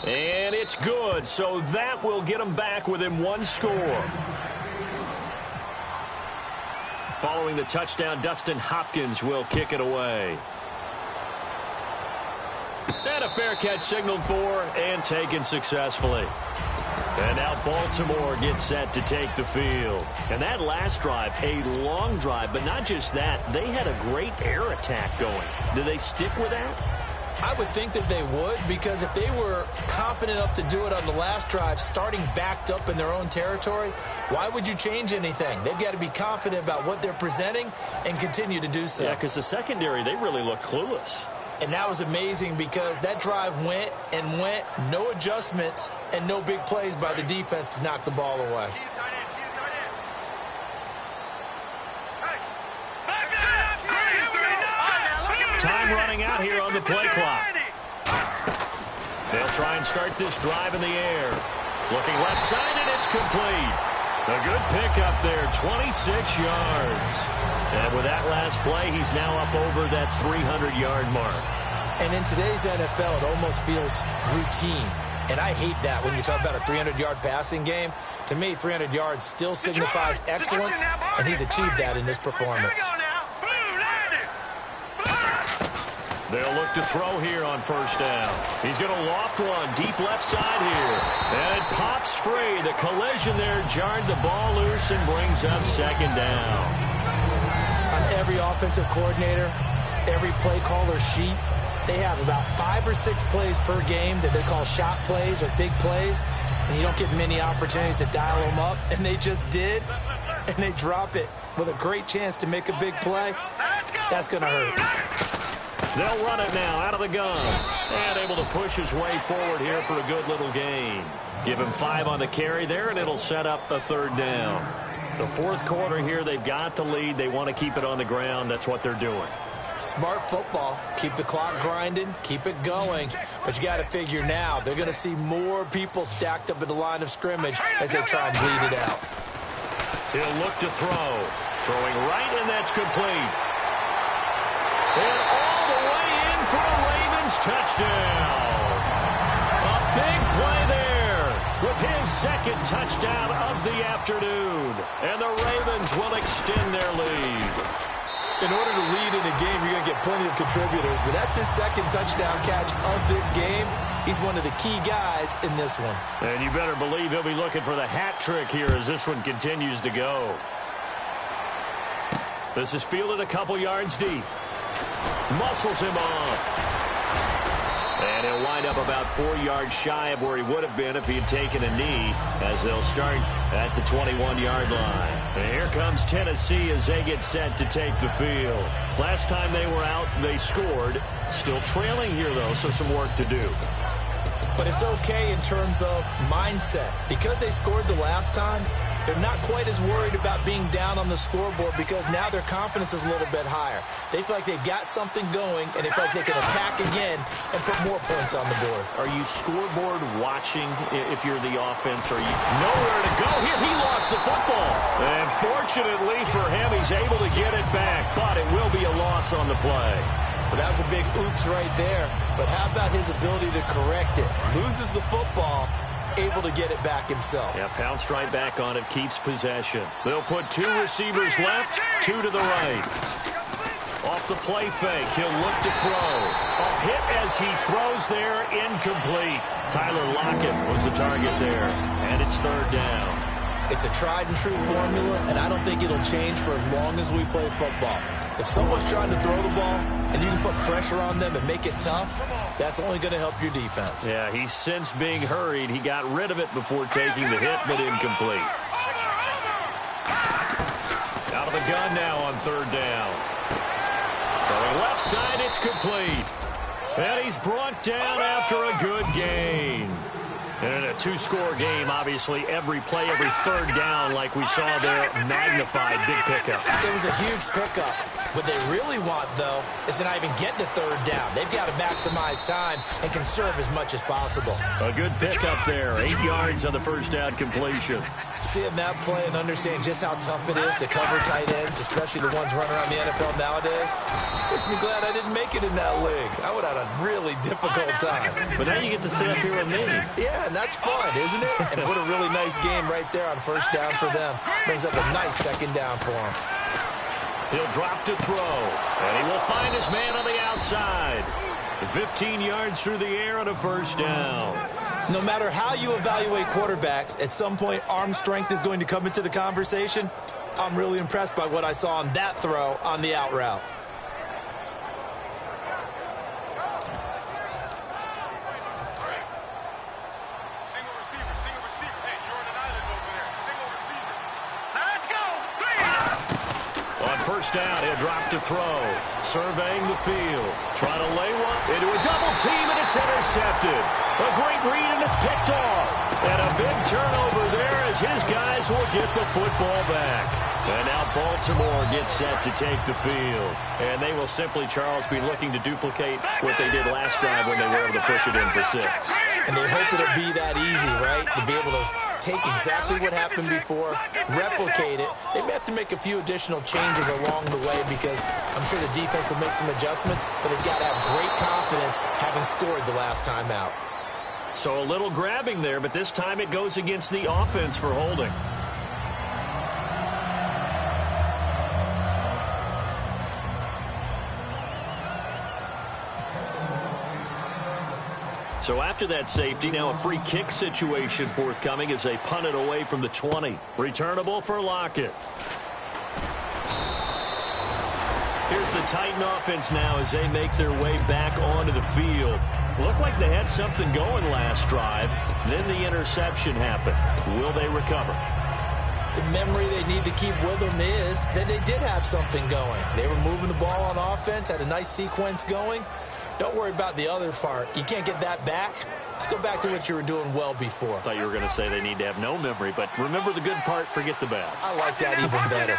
And it's good, so that will get them back within 1 score. Following the touchdown, Dustin Hopkins will kick it away. And a fair catch signaled for and taken successfully. And now Baltimore gets set to take the field. And that last drive, a long drive, but not just that. They had a great air attack going. Do they stick with that? I would think that they would, because if they were confident enough to do it on the last drive, starting backed up in their own territory, why would you change anything? They've got to be confident about what they're presenting and continue to do so. Yeah, because the secondary, they really look clueless. And that was amazing because that drive went and went, no adjustments, and no big plays by the defense to knock the ball away. Time running out here on the play clock. They'll try and start this drive in the air. Looking left side, and it's complete. A good pickup there, 26 yards. And with that last play, he's now up over that 300-yard mark. And in today's NFL, it almost feels routine. And I hate that when you talk about a 300-yard passing game. To me, 300 yards still signifies excellence, and he's achieved that in this performance. They'll look to throw here on 1st down. He's going to loft one deep left side here. And it pops free. The collision there jarred the ball loose and brings up 2nd down. On every offensive coordinator, every play caller sheet, they have about 5 or 6 plays per game that they call shot plays or big plays, and you don't get many opportunities to dial them up, and they just did, and they drop it with a great chance to make a big play. That's going to hurt. They'll run it now out of the gun. And able to push his way forward here for a good little gain. Give him 5 on the carry there, and it'll set up a 3rd down. The 4th quarter here, they've got the lead. They want to keep it on the ground. That's what they're doing. Smart football. Keep the clock grinding. Keep it going. But you got to figure now, they're going to see more people stacked up at the line of scrimmage as they try and bleed it out. He'll look to throw. Throwing right, and that's complete. And all the way in for a Ravens touchdown. A big play there with his 2nd touchdown of the afternoon. And the Ravens will extend their lead. In order to lead in a game, you're going to get plenty of contributors, but that's his 2nd touchdown catch of this game. He's one of the key guys in this one. And you better believe he'll be looking for the hat trick here as this one continues to go. This is fielded a couple yards deep. Muscles him off. And he'll wind up about 4 yards shy of where he would have been if he had taken a knee, as they'll start at the 21-yard line. And here comes Tennessee as they get set to take the field. Last time they were out, they scored. Still trailing here, though, so some work to do. But it's okay in terms of mindset. Because they scored the last time, they're not quite as worried about being down on the scoreboard because now their confidence is a little bit higher. They feel like they've got something going, and they feel like they can attack again and put more points on the board. Are you scoreboard watching if you're the offense? Are you nowhere to go here? He lost the football. And fortunately for him, he's able to get it back, but it will be a loss on the play. Well, that was a big oops right there. But how about his ability to correct it? Loses the football, able to get it back himself. Yeah, pounced right back on it, keeps possession. They'll put 2 receivers left, 2 to the right. Off the play fake, he'll look to throw. A hit as he throws there, incomplete. Tyler Lockett was the target there, and it's 3rd down. It's a tried-and-true formula, and I don't think it'll change for as long as we play football. If someone's trying to throw the ball and you can put pressure on them and make it tough, that's only going to help your defense. Yeah, he's since being hurried. He got rid of it before taking the hit, but incomplete. Out of the gun now on 3rd down. Throwing left side, it's complete. And he's brought down after a good gain. And in a 2-score game, obviously, every play, every 3rd down, like we saw there, magnified, big pickup. It was a huge pickup. What they really want, though, is to not even get to 3rd down. They've got to maximize time and conserve as much as possible. A good pickup there, 8 yards on the 1st down completion. Seeing that play and understand just how tough it is to cover tight ends, especially the ones running around the NFL nowadays, makes me glad I didn't make it in that league. I would have had a really difficult time. But now you get to sit up here with me. Yeah, and that's fun, isn't it? And what a really nice game right there on 1st down for them. Brings up a nice 2nd down for them. He'll drop to throw, and he will find his man on the outside. 15 yards through the air and a 1st down. No matter how you evaluate quarterbacks, at some point arm strength is going to come into the conversation. I'm really impressed by what I saw on that throw on the out route. Single receiver. Hey, you're on an island over there. Single receiver. Now let's go. 3. On 1st down, he'll drop to throw. Surveying the field. Trying to lay one into a double team, and it's intercepted. A great read, and it's picked off. And a big turnover there as his guys will get the football back. And now Baltimore gets set to take the field. And they will simply, Charles, be looking to duplicate what they did last drive when they were able to push it in for 6. And they hope it'll be that easy, right? To be able to take exactly what happened before, replicate it. They may have to make a few additional changes along the way because I'm sure the defense will make some adjustments, but they've got to have great confidence having scored the last time out. So a little grabbing there, but this time it goes against the offense for holding. So after that safety, now a free kick situation forthcoming as they punt it away from the 20. Returnable for Lockett. Here's the Titan offense now as they make their way back onto the field. Looked like they had something going last drive. Then the interception happened. Will they recover? The memory they need to keep with them is that they did have something going. They were moving the ball on offense, had a nice sequence going. Don't worry about the other part. You can't get that back. Let's go back to what you were doing well before. I thought you were going to say they need to have no memory, but remember the good part, forget the bad. I like that even better.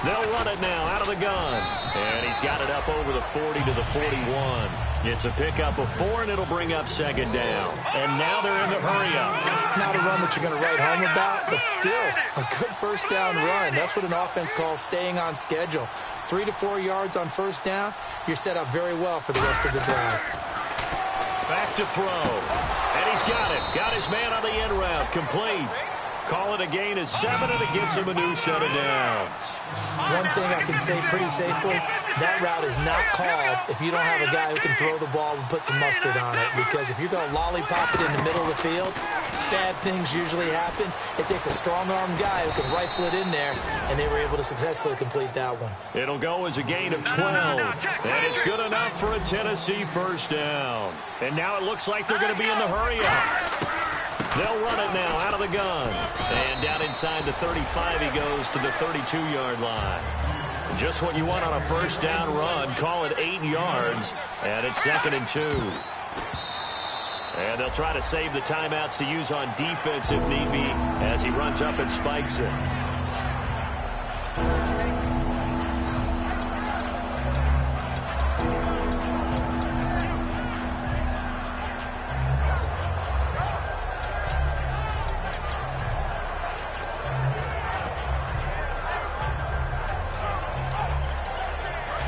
They'll run it now out of the gun. And he's got it up over the 40 to the 41. It's a pickup of 4, and it'll bring up second down. And now they're in the hurry-up. Not a run that you're going to write home about, but still a good first down run. That's what an offense calls staying on schedule. 3 to 4 yards on first down, you're set up very well for the rest of the drive. Back to throw. And he's got it. Got his man on the end route. Complete. Call it a gain of 7, and it gets him a new set of downs. One thing I can say pretty safely, that route is not called if you don't have a guy who can throw the ball and put some mustard on it. Because if you're going to lollipop it in the middle of the field, bad things usually happen. It takes a strong-armed guy who can rifle it in there, and they were able to successfully complete that one. It'll go as a gain of 12, and it's good enough for a Tennessee first down. And now it looks like they're going to be in the hurry-up. They'll run it now out of the gun. And down inside the 35, he goes to the 32-yard line. Just what you want on a first down run. Call it 8 yards, and it's 2nd and 2. And they'll try to save the timeouts to use on defense if need be as he runs up and spikes it.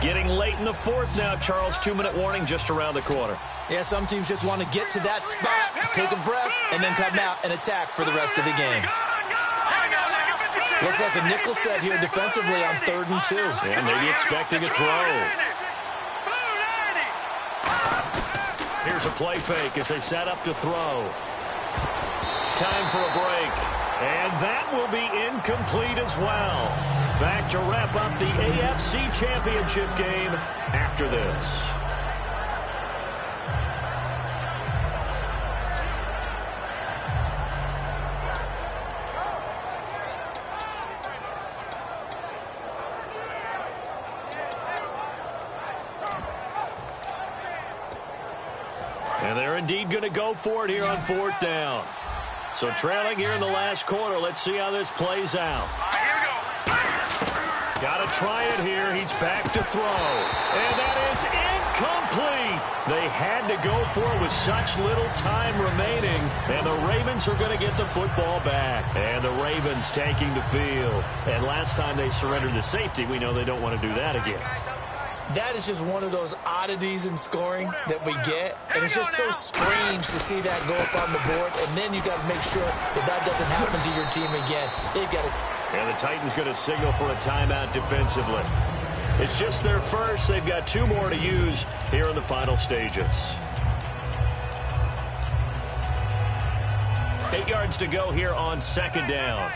Getting late in the 4th now, Charles. 2-minute warning just around the corner. Yeah, some teams just want to get to that spot, take a breath, and then come out and attack for the rest of the game. Looks like a nickel set here defensively on 3rd and 2. And maybe expecting a throw. Here's a play fake as they set up to throw. Time for a break. And that will be incomplete as well. Back to wrap up the AFC Championship game after this. And they're indeed going to go for it here on 4th down. So trailing here in the last quarter. Let's see how this plays out. Got to try it here. He's back to throw. And that is incomplete. They had to go for it with such little time remaining. And the Ravens are going to get the football back. And the Ravens taking the field. And last time they surrendered the safety, we know they don't want to do that again. That is just one of those oddities in scoring that we get. And it's just so strange to see that go up on the board. And then you got to make sure that that doesn't happen to your team again. They've got to... And the Titans going to signal for a timeout defensively. It's just their first. They've got 2 more to use here in the final stages. 8 yards to go here on 2nd down.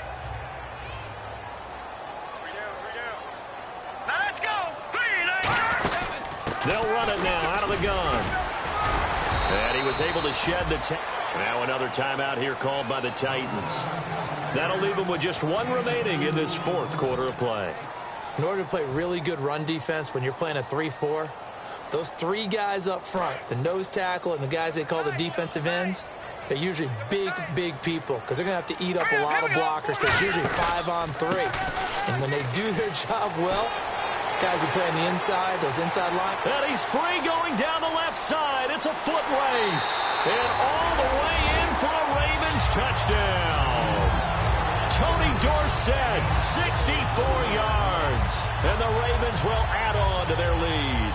They'll run it now out of the gun. And he was able to shed the... Now another timeout here called by the Titans. That'll leave them with just 1 remaining in this 4th quarter of play. In order to play really good run defense when you're playing a 3-4, those 3 guys up front, the nose tackle and the guys they call the defensive ends, they're usually big, big people because they're going to have to eat up a lot of blockers because it's usually 5 on 3. And when they do their job well, guys who play on the inside, those inside line. And he's free going down the left side. It's a foot race. And all the way in for a Ravens touchdown. Tony Dorsett, 64 yards. And the Ravens will add on to their lead.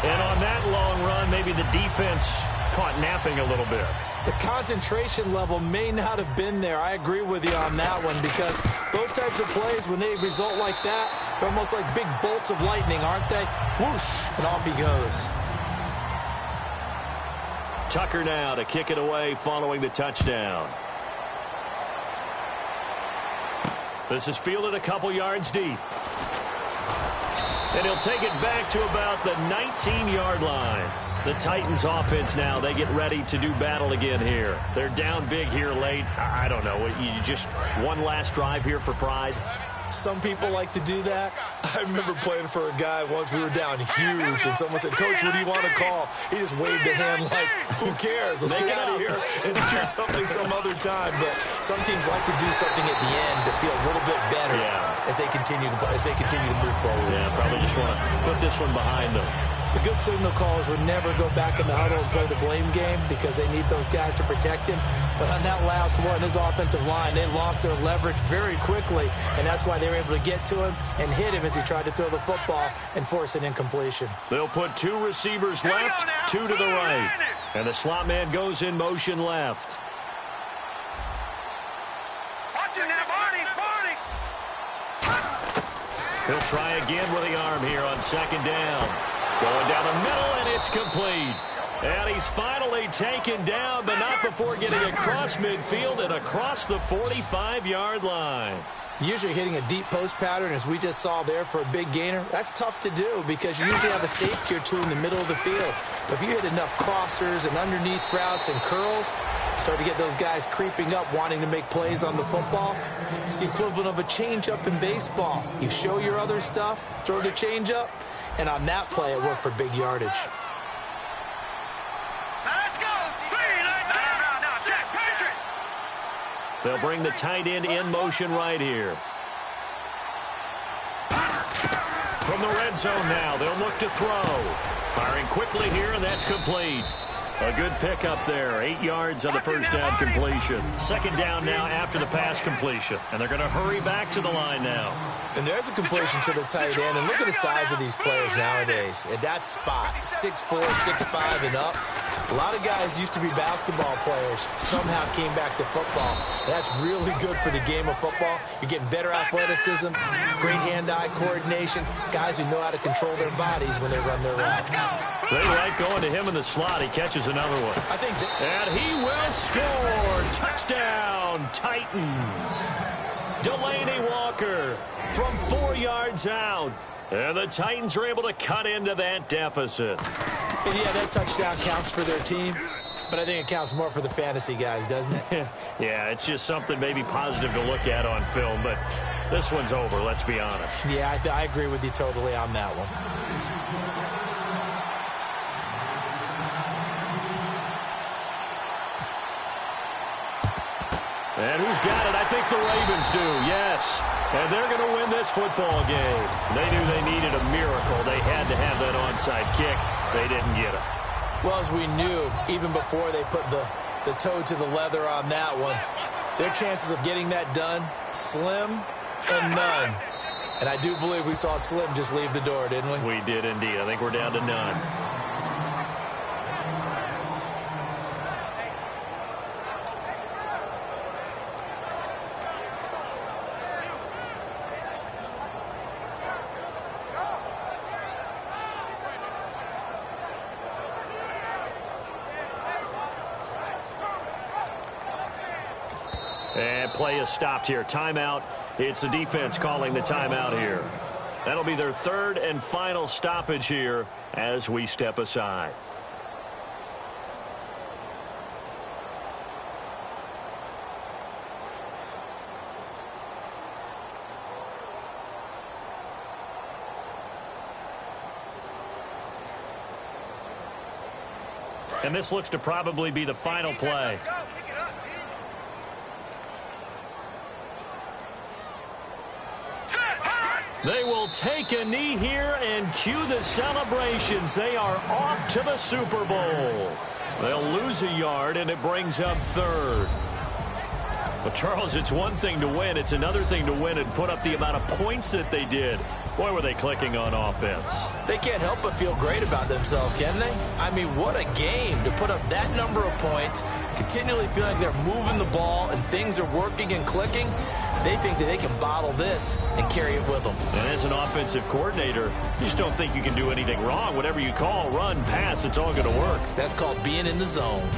And on that long run, maybe the defense caught napping a little bit. The concentration level may not have been there. I agree with you on that one because those types of plays, when they result like that, they're almost like big bolts of lightning, aren't they? Whoosh, and off he goes. Tucker now to kick it away following the touchdown. This is fielded a couple yards deep. And he'll take it back to about the 19-yard line. The Titans offense now, they get ready to do battle again here. They're down big here late. I don't know. You just one last drive here for pride? Some people like to do that. I remember playing for a guy once. We were down huge, and someone said, "Coach, what do you want to call?" He just waved a hand like, "Who cares? Let's get out of here and do something some other time." But some teams like to do something at the end to feel a little bit better as they continue to move forward. Yeah, probably just want to put this one behind them. The good signal callers would never go back in the huddle and play the blame game because they need those guys to protect him. But on that last one, his offensive line, they lost their leverage very quickly, and that's why they were able to get to him and hit him as he tried to throw the football and force an incompletion. They'll put 2 receivers left, 2 to the right. And the slot man goes in motion left. Watch it now, Barney! He'll try again with the arm here on second down. Going down the middle, and it's complete. And he's finally taken down, but not before getting across midfield and across the 45-yard line. Usually hitting a deep post pattern, as we just saw there for a big gainer, that's tough to do because you usually have a safety or two in the middle of the field. But if you hit enough crossers and underneath routes and curls, you start to get those guys creeping up, wanting to make plays on the football. It's the equivalent of a changeup in baseball. You show your other stuff, throw the changeup, and on that play, it worked for big yardage. Let's go! Now, check, Patrick! They'll bring the tight end in motion right here. From the red zone now, they'll look to throw. Firing quickly here, and that's complete. A good pickup there. 8 yards on the first down completion. Second down now after the pass completion. And they're going to hurry back to the line now. And there's a completion to the tight end. And look at the size of these players nowadays. At that spot, 6'4", 6'5", and up. A lot of guys used to be basketball players, somehow came back to football. That's really good for the game of football. You're getting better athleticism, great hand-eye coordination, guys who know how to control their bodies when they run their routes. They like going to him in the slot. He catches another one. I think and he will score. Touchdown, Titans. Delaney Walker from 4 yards out. And the Titans are able to cut into that deficit. And yeah, that touchdown counts for their team, but I think it counts more for the fantasy guys, doesn't it? Yeah, it's just something maybe positive to look at on film, but this one's over, let's be honest. Yeah, I agree with you totally on that one. And who's got it? I think the Ravens do, yes. And they're going to win this football game. They knew they needed a miracle. They had to have that onside kick. They didn't get it. Well, as we knew, even before they put the toe to the leather on that one, their chances of getting that done, slim and none. And I do believe we saw Slim just leave the door, didn't we? We did indeed. I think we're down to none. And play is stopped here. Timeout. It's the defense calling the timeout here. That'll be their third and final stoppage here as we step aside. And this looks to probably be the final play. They will take a knee here and cue the celebrations. They are off to the Super Bowl. They'll lose a yard, and it brings up third. But, Charles, it's one thing to win. It's another thing to win and put up the amount of points that they did. Boy, were they clicking on offense. They can't help but feel great about themselves, can they? I mean, what a game to put up that number of points, continually feeling like they're moving the ball and things are working and clicking. They think that they can bottle this and carry it with them. And as an offensive coordinator, you just don't think you can do anything wrong. Whatever you call, run, pass, it's all going to work. That's called being in the zone.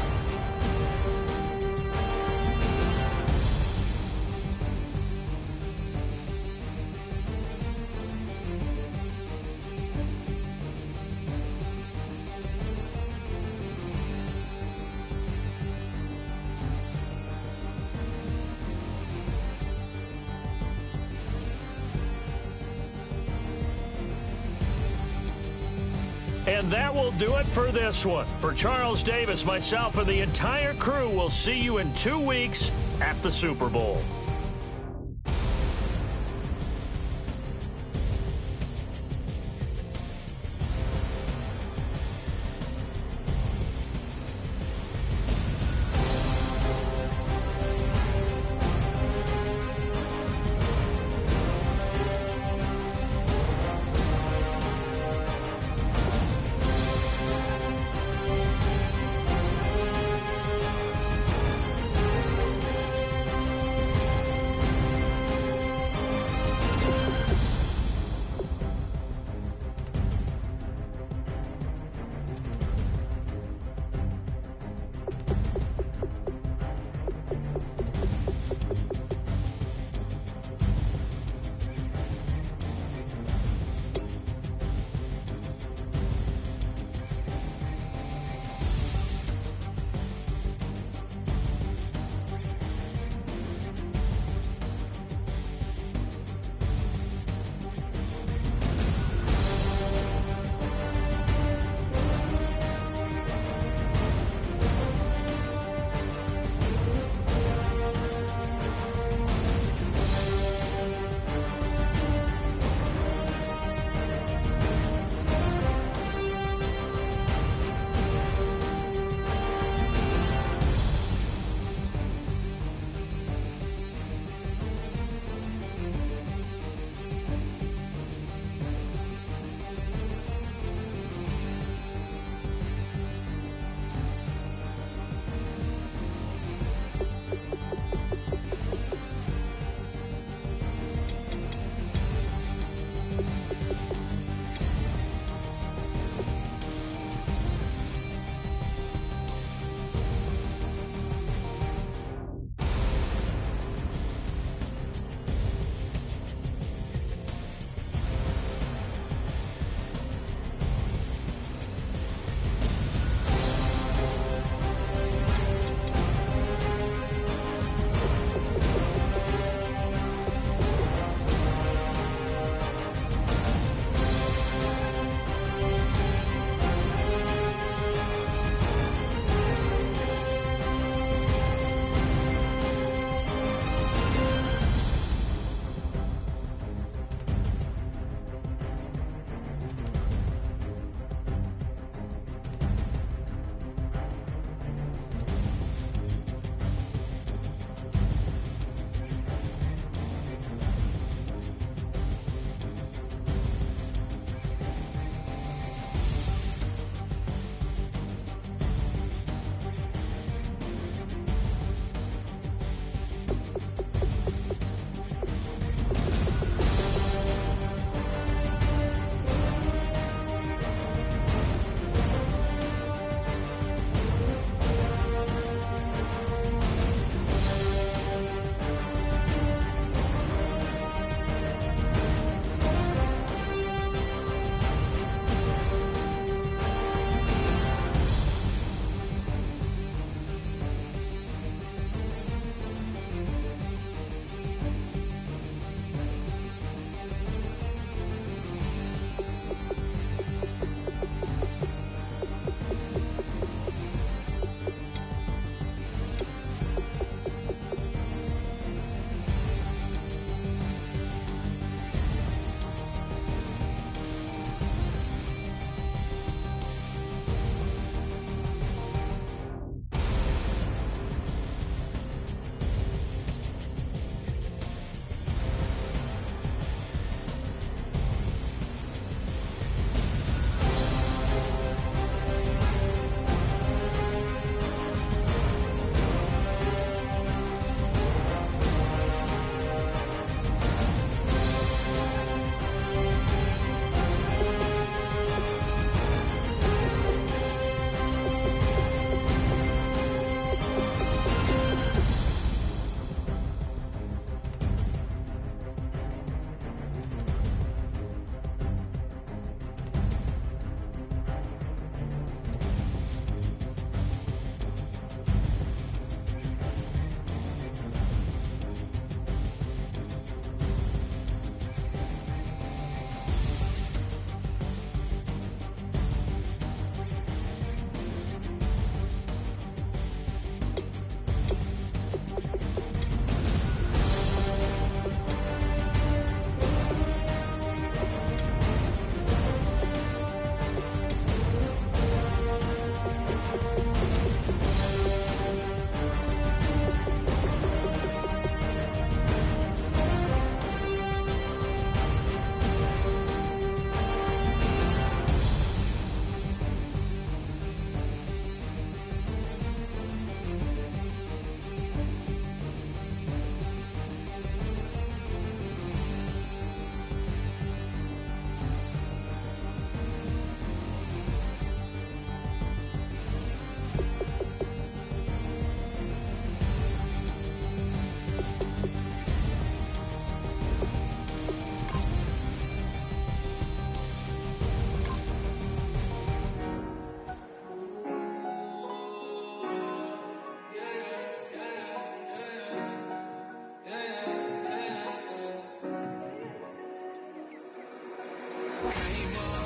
And that will do it for this one. For Charles Davis, myself, and the entire crew, we'll see you in 2 weeks at the Super Bowl. anymore.